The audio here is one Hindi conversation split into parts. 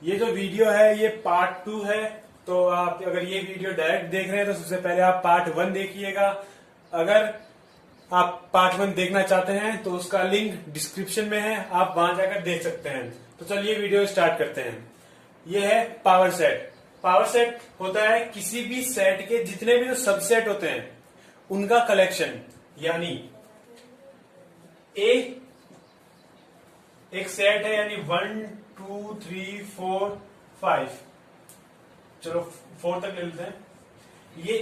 ये जो वीडियो है ये पार्ट 2 है। तो आप अगर ये वीडियो डायरेक्ट देख रहे हैं तो सबसे पहले आप पार्ट 1 देखिएगा। अगर आप पार्ट 1 देखना चाहते हैं तो उसका लिंक डिस्क्रिप्शन में है, आप वहां जाकर देख सकते हैं। तो चलिए वीडियो स्टार्ट करते हैं। ये है पावर सेट। पावर सेट होता है किसी भी सेट के जितने भी जो सबसेट होते हैं उनका कलेक्शन। यानी एक सेट है, यानी 1 2 3 4 5, चलो 4 तक ले लेते हैं। ये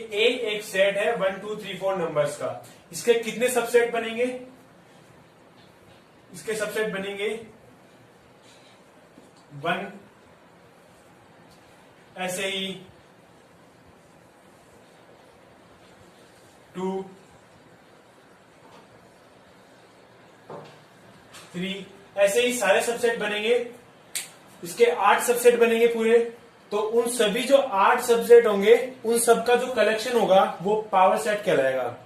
एक सेट है 1 2 3 4 नंबर्स का। इसके कितने सबसेट बनेंगे? इसके सबसेट बनेंगे 1, ऐसे ही 2 3, ऐसे ही सारे सबसेट बनेंगे। इसके 8 सबसेट बनेंगे पूरे। तो उन सभी जो 8 सबसेट होंगे उन सब का जो कलेक्शन होगा वो पावर सेट कहलाएगा।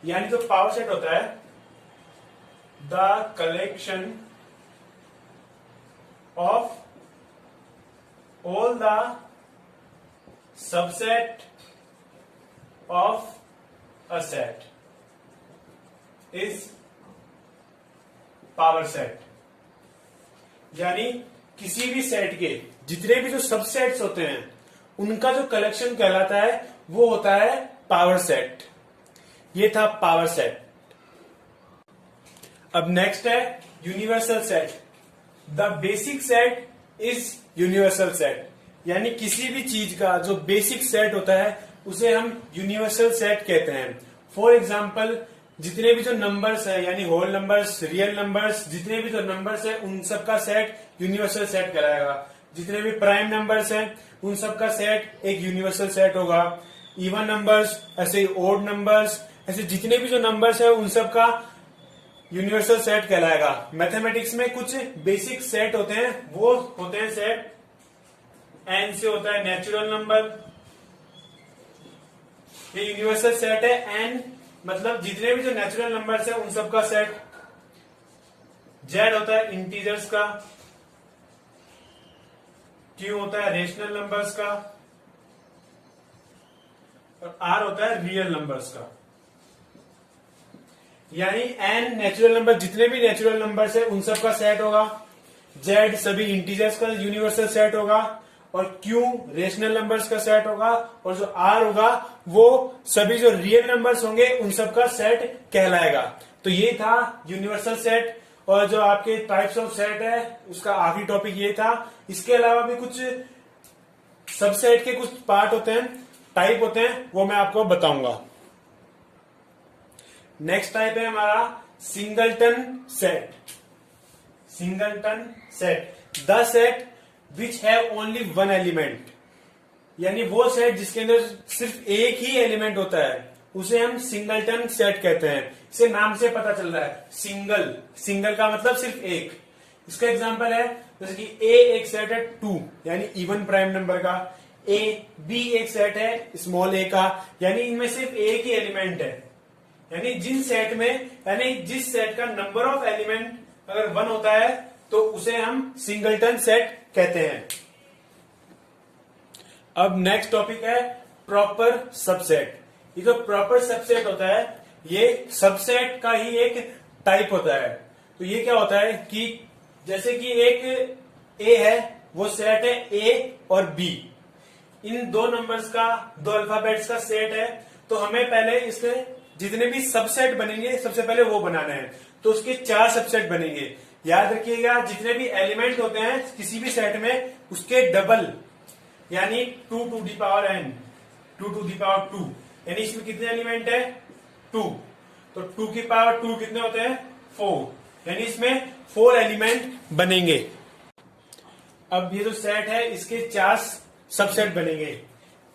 यानी जो पावर सेट होता है, the collection of all the subset of a set is power set. यानी किसी भी सेट के जितने भी जो सबसेट्स होते हैं उनका जो कलेक्शन कहलाता है वो होता है पावर सेट। ये था पावर सेट। अब नेक्स्ट है universal set. The basic set is universal set. यानी किसी भी चीज का जो बेसिक सेट होता है उसे हम यूनिवर्सल सेट कहते हैं। फॉर एग्जाम्पल, जितने भी जो नंबर्स है यानी होल नंबर्स, रियल नंबर्स, जितने भी जो नंबर्स है उन सब का सेट यूनिवर्सल सेट कहलाएगा। जितने भी प्राइम नंबर्स हैं उन सब का सेट एक यूनिवर्सल सेट होगा। इवन नंबर्स, ऐसे ही ओड नंबर्स, ऐसे जितने भी जो नंबर्स है उन सब का यूनिवर्सल सेट कहलाएगा। मैथमेटिक्स में कुछ बेसिक सेट होते हैं, वो होते हैं सेट। एन से होता है नेचुरल नंबर, ये यूनिवर्सल सेट है। एन मतलब जितने भी जो नेचुरल नंबर्स है उन सब का सेट। जेड होता है इंटीजर्स का, क्यू होता है रेशनल नंबर्स का, और आर होता है रियल नंबर्स का। यानी एन नेचुरल नंबर, जितने भी नेचुरल नंबर्स है उन सब का सेट होगा। जेड सभी इंटीजर्स का यूनिवर्सल सेट होगा, और क्यू रेशनल नंबर्स का सेट होगा, और जो आर होगा वो सभी जो रियल नंबर्स होंगे उन सब का सेट कहलाएगा। तो ये था यूनिवर्सल सेट। और जो आपके टाइप्स ऑफ सेट है उसका आखिरी टॉपिक ये था। इसके अलावा भी कुछ सबसेट के कुछ पार्ट होते हैं, टाइप होते हैं, वो मैं आपको बताऊंगा। नेक्स्ट टाइप है हमारा singleton set. Singleton set, the set which have only one element. यानी वो सेट जिसके अंदर सिर्फ एक ही एलिमेंट होता है उसे हम सिंगलटन सेट कहते हैं। इसे नाम से पता चल रहा है, सिंगल। सिंगल का मतलब सिर्फ एक। इसका एग्जांपल है जैसे कि ए एक सेट है 2 यानी इवन प्राइम नंबर का, ए बी एक सेट है स्मॉल ए का, यानी इनमें सिर्फ एक ही एलिमेंट है। यानी जिन सेट में, यानी जिस सेट का नंबर ऑफ एलिमेंट अगर 1 होता है तो उसे हम सिंगलटन सेट कहते हैं। अब नेक्स्ट टॉपिक है प्रॉपर सबसेट। ये जो प्रॉपर सबसेट होता है ये सबसेट का ही एक टाइप होता है। तो ये क्या होता है कि जैसे कि एक ए है, वो सेट है ए और बी। इन दो नंबर्स का, दो अल्फाबेट्स का सेट है। तो हमें पहले इसके जितने भी सबसेट बनेंगे सबसे पहले वो बनाना है। तो उसके 4 सबसेट बनेंगे। याद रखिएगा, जितने भी एलिमेंट होते हैं किसी भी सेट में उसके डबल, यानी 2 to the power n, 2 to the power 2, यानी इसमें कितने एलिमेंट है 2। तो 2 की पावर 2 कितने होते हैं 4, यानी इसमें 4 एलिमेंट बनेंगे। अब ये जो सेट है इसके 4 सबसेट बनेंगे।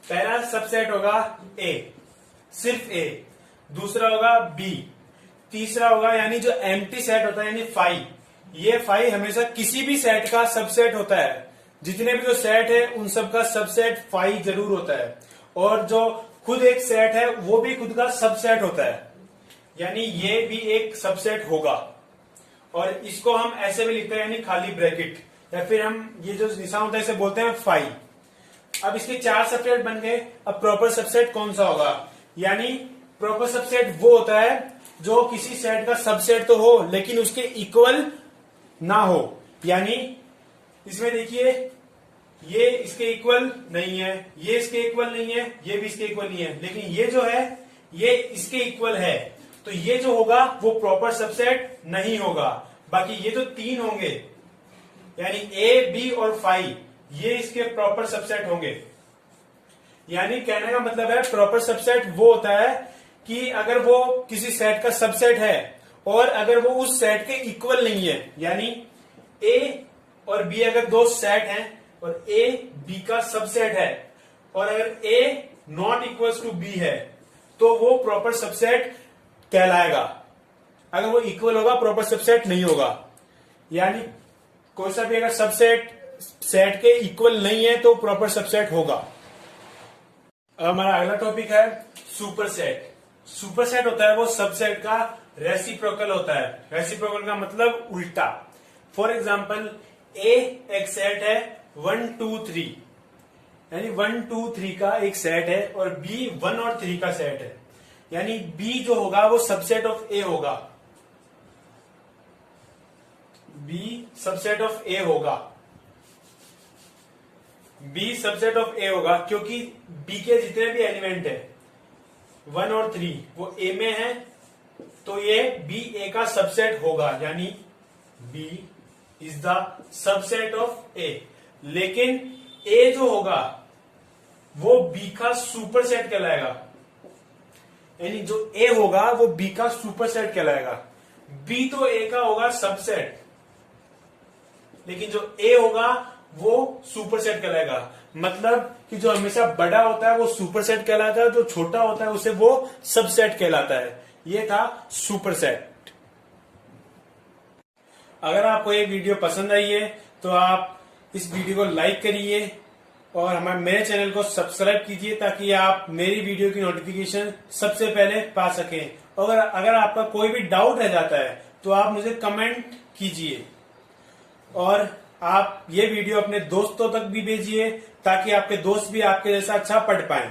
पहला सबसेट होगा ए, सिर्फ ए। दूसरा होगा बी। तीसरा होगा यानी जो एम्प्टी सेट होता है यानी 5। ये 5 हमेशा किसी भी सेट का सबसेट होता है। जितने भी जो सेट है उन सब का सबसेट 5 जरूर होता है। और जो खुद एक सेट है वो भी खुद का सबसेट होता है, यानी ये भी एक सबसेट होगा। और इसको हम ऐसे भी लिखते हैं यानी खाली ब्रैकेट, या फिर हम ये जो निशान होता है इसे बोलते हैं फाई। अब इसके 4 सबसेट बन गए। अब प्रॉपर सबसेट कौन सा होगा? यानी प्रॉपर सबसेट वो होता है जो किसी सेट का सबसेट तो हो लेकिन उसके इक्वल ना हो। यानी इसमें देखिए ये इसके इक्वल नहीं है, ये इसके इक्वल नहीं है, ये भी इसके इक्वल नहीं है, लेकिन ये जो है ये इसके इक्वल है, तो ये जो होगा वो प्रॉपर सबसेट नहीं होगा। बाकी ये जो 3 होंगे यानी ए, बी और फाई, ये इसके प्रॉपर सबसेट होंगे। यानी कहने का मतलब है प्रॉपर सबसेट वो होता है कि अगर वो किसी सेट का सबसेट है और अगर वो उस सेट के इक्वल नहीं है, यानी ए और बी अगर 2 सेट हैं और ए बी का सबसेट है और अगर ए नॉट इक्वल्स टू बी है तो वो प्रॉपर सबसेट कहलाएगा। अगर वो इक्वल होगा प्रॉपर सबसेट नहीं होगा। यानी कोई सा भी अगर सबसेट सेट के इक्वल नहीं है तो प्रॉपर सबसेट होगा। अब हमारा अगला टॉपिक है सुपरसेट। सुपरसेट होता है वो सबसेट का रेसिप्रोकल होता है। रेसिप्रोकल का मतलब उल्टा। फॉर एग्जाम्पल ए एक सेट है 1 2 3, यानी 1 2 3 का एक सेट है और बी 1 और 3 का सेट है, यानी बी जो होगा वो सबसेट ऑफ ए होगा। बी सबसेट ऑफ ए होगा। बी सबसेट ऑफ ए होगा क्योंकि बी के जितने भी एलिमेंट है 1 और 3 वो ए में है, तो ये बी ए का सबसेट होगा, यानी B is the subset of A. लेकिन ए जो होगा वो बी का सुपरसेट कहलाएगा, यानी जो ए होगा वो बी का सुपरसेट कहलाएगा। बी तो ए का होगा सबसेट, लेकिन जो ए होगा वो सुपरसेट कहलाएगा। मतलब कि जो हमेशा बड़ा होता है वो सुपरसेट कहलाता है, जो छोटा होता है उसे वो सबसेट कहलाता है। ये था सुपरसेट। अगर आपको ये वीडियो पसंद आई है तो आप इस वीडियो को लाइक करिए और हमारे मेरे चैनल को सब्सक्राइब कीजिए ताकि आप मेरी वीडियो की नोटिफिकेशन सबसे पहले पा सकें। और अगर आपका कोई भी डाउट रह जाता है तो आप मुझे कमेंट कीजिए और आप ये वीडियो अपने दोस्तों तक भी भेजिए ताकि आपके दोस्त भी आपके जैसा अच्छा पढ़ पाएं।